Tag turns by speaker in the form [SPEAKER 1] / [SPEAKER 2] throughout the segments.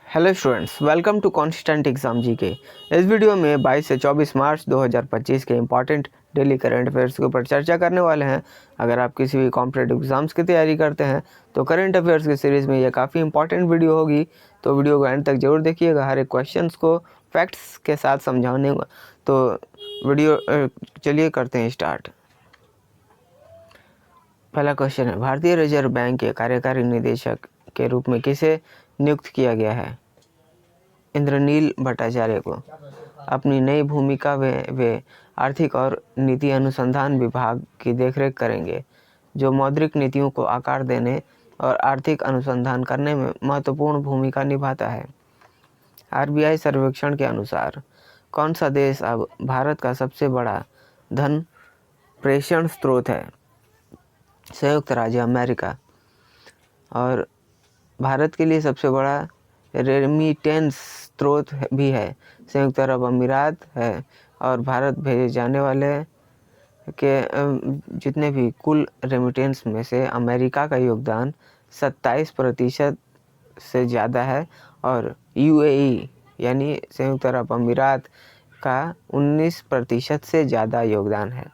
[SPEAKER 1] Hello students, welcome to constant exam G K. इस video में 22 से 24 मार्च 2025 के इंपॉर्टेंट डेली करंट अफेयर्स के ऊपर चर्चा करने वाले हैं। अगर आप किसी भी कॉम्पिटेटिव एग्जाम्स की तैयारी करते हैं तो करंट अफेयर्स की सीरीज़ में ये काफ़ी इंपॉर्टेंट वीडियो होगी, तो वीडियो को एंड तक जरूर देखिएगा। हर एक क्वेश्चंस को फैक्ट्स के साथ समझाने तो वीडियो चलिए करते हैं स्टार्ट। पहला क्वेश्चन है, भारतीय रिजर्व बैंक के कार्यकारी निदेशक के रूप में किसे नियुक्त किया गया है? इंद्रनील भट्टाचार्य को। अपनी नई भूमिका में वे आर्थिक और नीति अनुसंधान विभाग की देखरेख करेंगे, जो मौद्रिक नीतियों को आकार देने और आर्थिक अनुसंधान करने में महत्वपूर्ण भूमिका निभाता है। आरबीआई सर्वेक्षण के अनुसार कौन सा देश अब भारत का सबसे बड़ा धन प्रेषण स्रोत है? संयुक्त राज्य अमेरिका। और भारत के लिए सबसे बड़ा रेमिटेंस स्रोत भी है, संयुक्त अरब अमीरात है। और भारत भेजे जाने वाले के जितने भी कुल रेमिटेंस में से अमेरिका का योगदान 27% से ज़्यादा है और यूएई यानी संयुक्त अरब अमीरात का 19% से ज़्यादा योगदान है।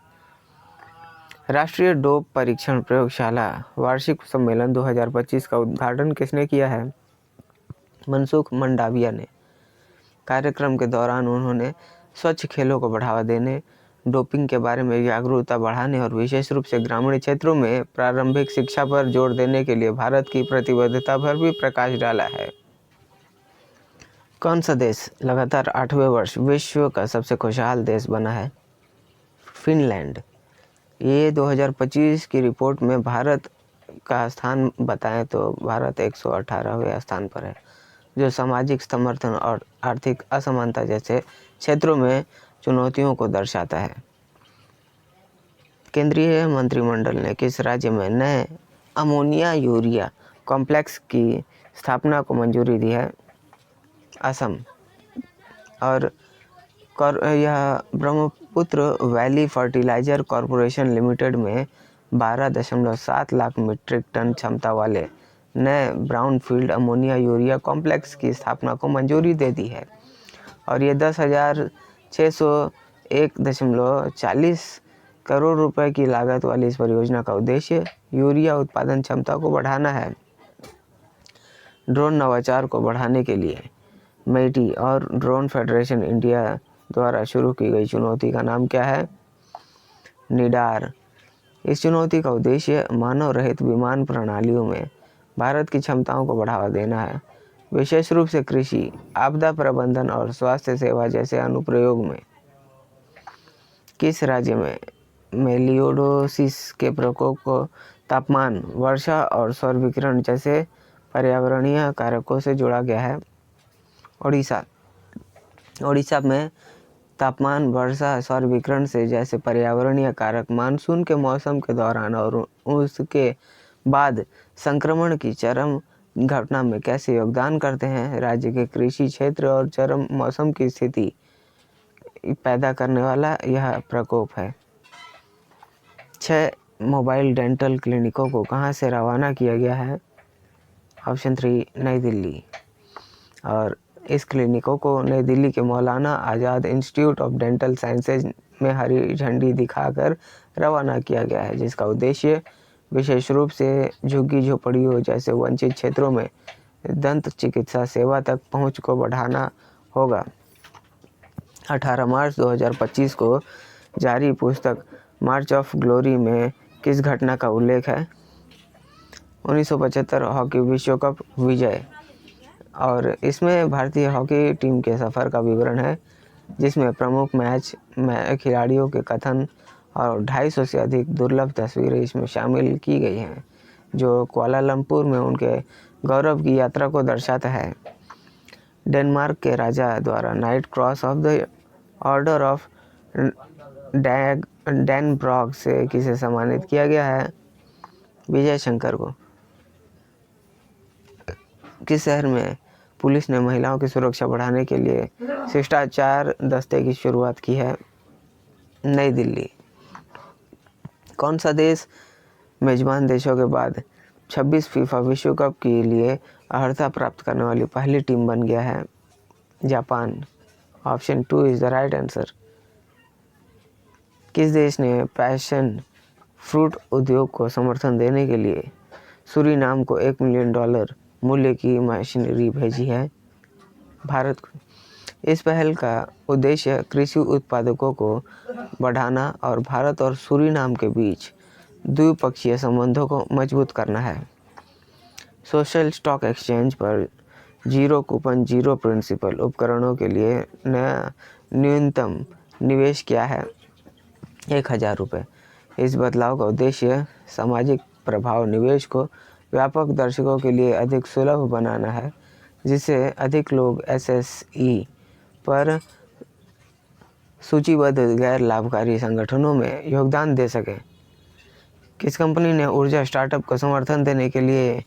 [SPEAKER 1] राष्ट्रीय डोप परीक्षण प्रयोगशाला वार्षिक सम्मेलन 2025 का उद्घाटन किसने किया है? मनसुख मंडाविया ने। कार्यक्रम के दौरान उन्होंने स्वच्छ खेलों को बढ़ावा देने, डोपिंग के बारे में जागरूकता बढ़ाने और विशेष रूप से ग्रामीण क्षेत्रों में प्रारंभिक शिक्षा पर जोर देने के लिए भारत की प्रतिबद्धता पर भी प्रकाश डाला है। कौन सा देश लगातार 8वें वर्ष विश्व का सबसे खुशहाल देश बना है? फिनलैंड। ये 2025 की रिपोर्ट में भारत का स्थान बताएं तो भारत 118वें स्थान पर है, जो सामाजिक समर्थन और आर्थिक असमानता जैसे क्षेत्रों में चुनौतियों को दर्शाता है। केंद्रीय मंत्रिमंडल ने किस राज्य में नए अमोनिया यूरिया कॉम्प्लेक्स की स्थापना को मंजूरी दी है? असम। और यह Brahmaputra valley fertilizer corporation limited में 12.7 लाख मीट्रिक टन क्षमता वाले नए ब्राउनफील्ड अमोनिया यूरिया कॉम्प्लेक्स की स्थापना को मंजूरी दे दी है। और ये 10,601.40 करोड़ रुपए की लागत वाली इस परियोजना का उद्देश्य यूरिया उत्पादन क्षमता को बढ़ाना है। ड्रोन नवाचार को बढ़ाने के लिए मेटी और ड्रोन फेडरेशन इंडिया द्वारा शुरू की गई चुनौती का नाम क्या है? निडार। इस चुनौती का उद्देश्य मानव रहित विमान प्रणालियों में भारत की क्षमताओं को बढ़ावा देना है, विशेष रूप से कृषि, आपदा प्रबंधन और स्वास्थ्य सेवा जैसे अनुप्रयोग में। किस राज्य में मेलियोडोसिस के प्रकोप को तापमान, वर्षा और सौर विकिरण जैसे पर्यावरणीय कारकों से जोड़ा गया है? ओडिशा। ओडिशा में तापमान, वर्षा, सौर विकिरण से जैसे पर्यावरणीय कारक मानसून के मौसम के दौरान और उसके बाद संक्रमण की चरम घटना में कैसे योगदान करते हैं? राज्य के कृषि क्षेत्र और चरम मौसम की स्थिति पैदा करने वाला यह प्रकोप है। 6 मोबाइल डेंटल क्लिनिकों को कहां से रवाना किया गया है? ऑप्शन 3 नई दिल्ली। और इस क्लिनिकों को नई दिल्ली के मौलाना आज़ाद इंस्टीट्यूट ऑफ डेंटल साइंसेज में हरी झंडी दिखाकर रवाना किया गया है, जिसका उद्देश्य विशेष रूप से झुग्गी झोपड़ियों जैसे वंचित क्षेत्रों में दंत चिकित्सा सेवा तक पहुंच को बढ़ाना होगा। 18 मार्च 2025 को जारी पुस्तक मार्च ऑफ ग्लोरी में किस घटना का उल्लेख है? 1975 हॉकी विश्व कप विजय। और इसमें भारतीय हॉकी टीम के सफ़र का विवरण है, जिसमें प्रमुख मैच में खिलाड़ियों के कथन और 250 से अधिक दुर्लभ तस्वीरें इसमें शामिल की गई हैं, जो कुआलालंपुर में उनके गौरव की यात्रा को दर्शाता है। डेनमार्क के राजा द्वारा knight cross of the order of Dannebrog से किसे सम्मानित किया गया है? विजय शंकर को। किस शहर में पुलिस ने महिलाओं की सुरक्षा बढ़ाने के लिए शिष्टाचार दस्ते की शुरुआत की है? नई दिल्ली। कौन सा देश मेजबान देशों के बाद 26 फीफा विश्व कप के लिए अर्हता प्राप्त करने वाली पहली टीम बन गया है Japan. Option 2 is the right answer. किस देश ने पैशन फ्रूट उद्योग को समर्थन देने के लिए सूरीनाम को $1 मिलियन मूल्य की मशीनरी भेजी है? भारत को। इस पहल का उद्देश्य कृषि उत्पादकों को बढ़ाना और भारत और सूरीनाम के बीच द्विपक्षीय संबंधों को मजबूत करना है। सोशल स्टॉक एक्सचेंज पर जीरो कूपन जीरो प्रिंसिपल उपकरणों के लिए नया न्यूनतम निवेश क्या है? 1000 रुपये। इस बदलाव का उद्देश्य सामाजिक प्रभाव निवेश को व्यापक दर्शकों के लिए अधिक सुलभ बनाना है, जिससे अधिक लोग एसएसई पर सूचीबद्ध गैर लाभकारी संगठनों में योगदान दे सकें। किस कंपनी ने ऊर्जा स्टार्टअप को समर्थन देने के लिए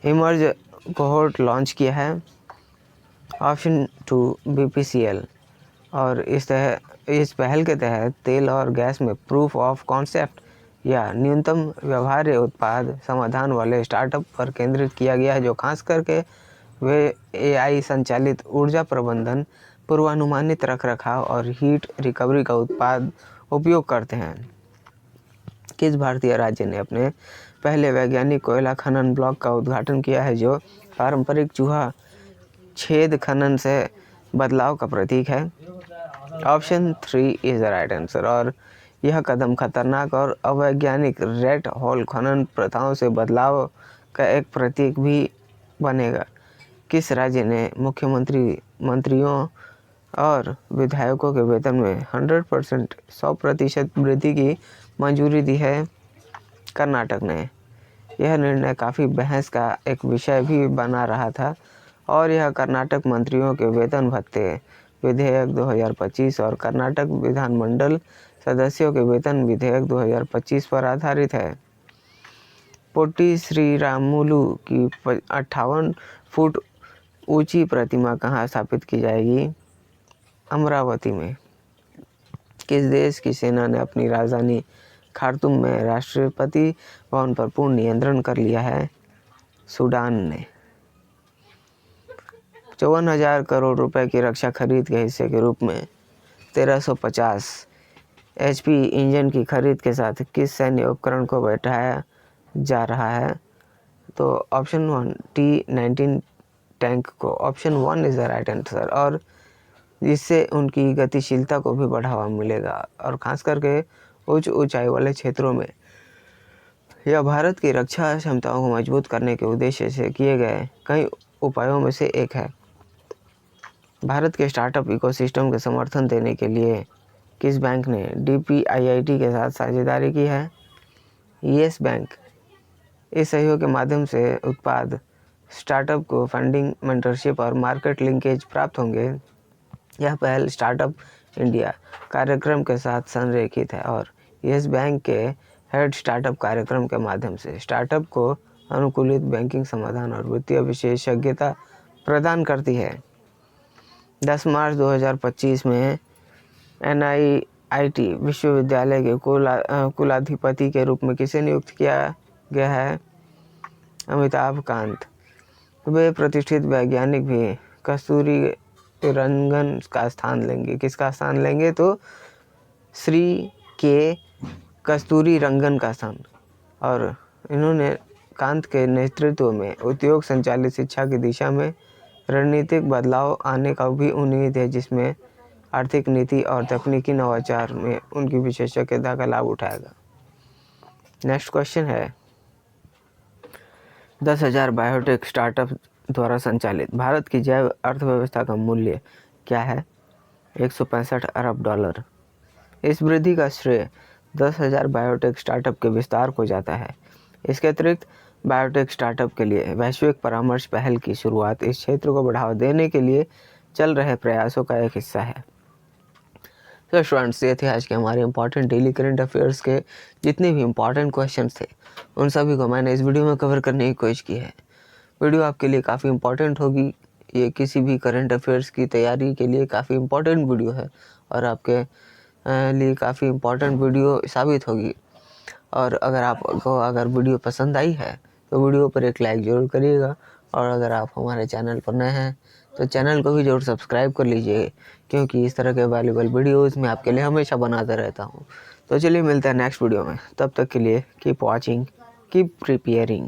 [SPEAKER 1] इमर्ज कोहोर्ट लॉन्च किया है? Option 2 BPCL। और इस पहल के तहत तेल और गैस में प्रूफ ऑफ कॉन्सेप्ट या न्यूनतम व्यवहार्य उत्पाद समाधान वाले स्टार्टअप पर केंद्रित किया गया है, जो खास करके वे AI संचालित ऊर्जा प्रबंधन, पूर्वानुमानित रखरखाव और हीट रिकवरी का उपयोग करते हैं। किस भारतीय राज्य ने अपने पहले वैज्ञानिक कोयला खनन ब्लॉक का उद्घाटन किया है, जो पारंपरिक चूहा छेद खनन से बदलाव का प्रतीक है? Option 3 is the right answer. और यह कदम खतरनाक और अवैज्ञानिक रेड होल खनन प्रथाओं से बदलाव का एक प्रतीक भी बनेगा। किस राज्य ने मुख्यमंत्री, मंत्रियों और विधायकों के वेतन में 100% वृद्धि की मंजूरी दी है? कर्नाटक ने। यह निर्णय काफ़ी बहस का एक विषय भी बना रहा था और यह कर्नाटक मंत्रियों के वेतन भत्ते विधेयक 2025 और कर्नाटक विधानमंडल सदस्यों के वेतन विधेयक 2025 पर आधारित है। पोट्टी श्रीरामुलु की 58 फुट ऊंची प्रतिमा कहाँ स्थापित की जाएगी? अमरावती में। किस देश की सेना ने अपनी राजधानी खार्तूम में राष्ट्रपति भवन पर पूर्ण नियंत्रण कर लिया है? सूडान ने। 54,000 करोड़ रुपए की रक्षा खरीद के हिस्से के रूप में 1350 HP इंजन की खरीद के साथ किस सैन्य उपकरण को बैठाया जा रहा है? तो ऑप्शन 1 T-19 टैंक को। Option 1 is the right answer. और इससे उनकी गतिशीलता को भी बढ़ावा मिलेगा और खास करके उच्च ऊंचाई वाले क्षेत्रों में यह भारत की रक्षा क्षमताओं को मजबूत करने के उद्देश्य से किए गए कई उपायों में से एक है। भारत के स्टार्टअप इकोसिस्टम के समर्थन देने के लिए किस बैंक ने DPIIT के साथ साझेदारी की है? Yes bank. इस सहयोग के माध्यम से उत्पाद स्टार्टअप को फंडिंग, मेंटरशिप और मार्केट लिंकेज प्राप्त होंगे। यह पहल स्टार्टअप इंडिया कार्यक्रम के साथ संरेखित है और येस बैंक के हेड स्टार्टअप कार्यक्रम के माध्यम से स्टार्टअप को अनुकूलित बैंकिंग समाधान और वित्तीय विशेषज्ञता प्रदान करती है। 10 मार्च 2025 में NIIT विश्वविद्यालय के कुलाधिपति के रूप में किसे नियुक्त किया गया है? अमिताभ कांत। वे प्रतिष्ठित वैज्ञानिक भी कस्तूरी रंगन का स्थान लेंगे। किसका स्थान लेंगे? तो श्री के कस्तूरी रंगन का स्थान। और इन्होंने कांत के नेतृत्व में उद्योग संचालित शिक्षा की दिशा में रणनीतिक बदलाव आने का भी उम्मीद है, जिसमें आर्थिक नीति और तकनीकी नवाचार में उनकी विशेषज्ञता का लाभ उठाएगा। नेक्स्ट क्वेश्चन है 10,000 बायोटेक स्टार्टअप द्वारा संचालित भारत की जैव अर्थव्यवस्था का मूल्य क्या है? $165 अरब। इस वृद्धि का श्रेय 10,000 बायोटेक स्टार्टअप के विस्तार को जाता है। इसके अतिरिक्त बायोटेक स्टार्टअप के लिए वैश्विक परामर्श पहल की शुरुआत इस क्षेत्र को बढ़ावा देने के लिए चल रहे प्रयासों का एक हिस्सा है। तो स्टूडेंट्स, ये थे आज के हमारे इंपॉर्टेंट डेली करंट अफेयर्स के जितने भी इंपॉर्टेंट क्वेश्चंस थे, उन सभी को मैंने इस वीडियो में कवर करने की कोशिश की है। वीडियो आपके लिए काफ़ी इंपॉर्टेंट होगी। ये किसी भी करंट अफेयर्स की तैयारी के लिए काफ़ी इंपॉर्टेंट वीडियो है और आपके लिए काफ़ी इंपॉर्टेंट वीडियो साबित होगी। और अगर आपको वीडियो पसंद आई है तो वीडियो पर एक लाइक ज़रूर करिएगा और अगर आप हमारे चैनल पर नए हैं तो चैनल को भी ज़रूर सब्सक्राइब कर लीजिए, क्योंकि इस तरह के वैल्यूबल वीडियोज़ मैं आपके लिए हमेशा बनाता रहता हूँ। तो चलिए मिलते हैं नेक्स्ट वीडियो में, तब तक के लिए कीप वॉचिंग, कीप प्रिपेयरिंग।